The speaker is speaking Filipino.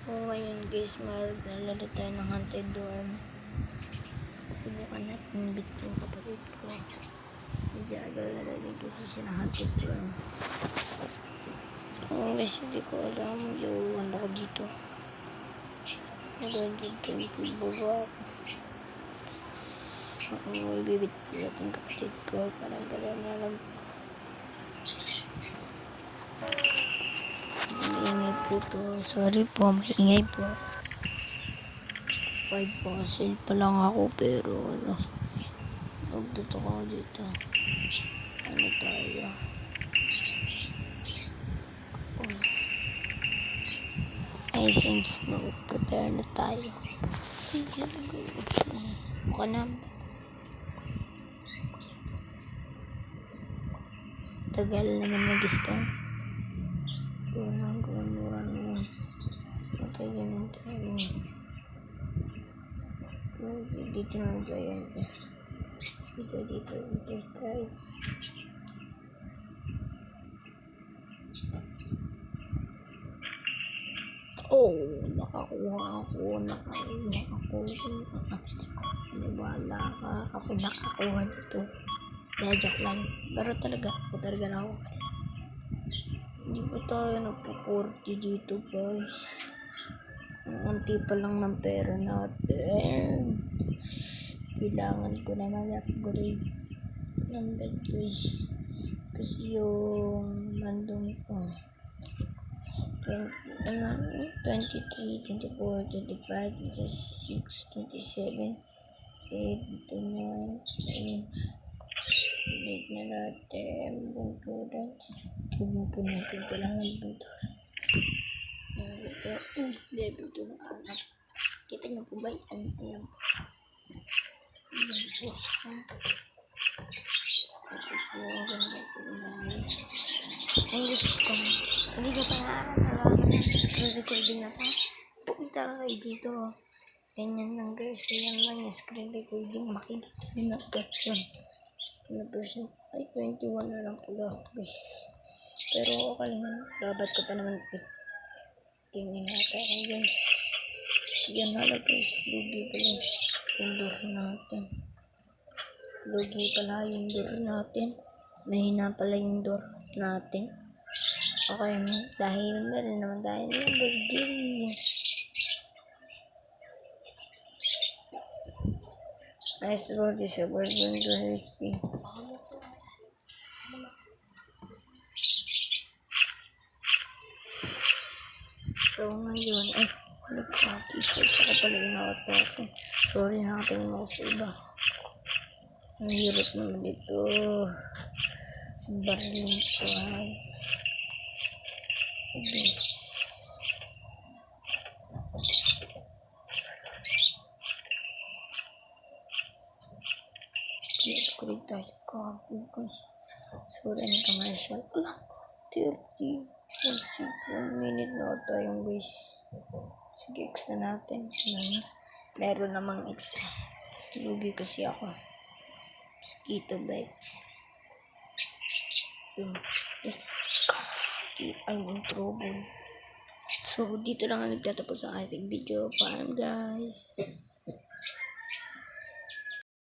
Ngayon guys, maglalaro tayo ng haunted dorm. Subukan natin bit yung kapatid ko. Hindi agad din kasi siya ng haunted dorm. Guys, hindi ko alam yung ano ko dito. Maganda dito yung baba ako. Bibit yung kapatid ko. Parang gano'n na lang. Maingay po to. Sorry po, maingay po. 5 puzzle pa lang ako pero ano, nagtutok ako dito. Ano tayo? Essence no, prepare na tayo. Mukha na. Tagal naman nag-spawn. Mura naman. Matay naman tayo. Dito naman tayo. Dito tayo. Oh, nakakuha ako. Wala ka. Ako nakakuha nito. Joke lang. Pero talaga nakakuha nito. Hindi pa tayo nagpo-40 dito guys. Unti pa lang ng pera natin. Kailangan ko na mag-upgrade ng bed guys. Kasi yung random ko 23, 24, 25, 26, 27, 8, 9, ulit na natin bunturan. Gawin po natin kailangan bunturan. Level 2 na anak. Kita nyo po ba yan? Ayan po. Ito po ang ganda po namin. Ang gusto ko. Hindi ko pa naalala ng screen recording na ito. Pupunta kayo dito. Ganyan lang guys. Ayan lang yung screen recording. Makikita nyo na caption. Na person ay 21 na lang pala guys. Pero okay lang. Labat ko pa naman. Tingin natin ako guys. Yan hala guys. Lugi pala yung door natin. Lugi pala yung door natin. Mahina pala yung door natin. Okay, dahil meron naman tayo ng burger. Nice road is a burger recipe. So ngayon, nagkakita sa pala yung nakatake. Sorry natin mo sa iba. Ang hirap naman dito. Barling ko ay. Upgrade tayo kagod guys. Sorry ang commercial. 30. 1 minute na tayo guys. Sige, X na natin. Meron namang X. Lugi kasi ako. Mosquito bites. I'm in trouble. So, dito lang ang nagtatapos ang ating video. Paalam guys.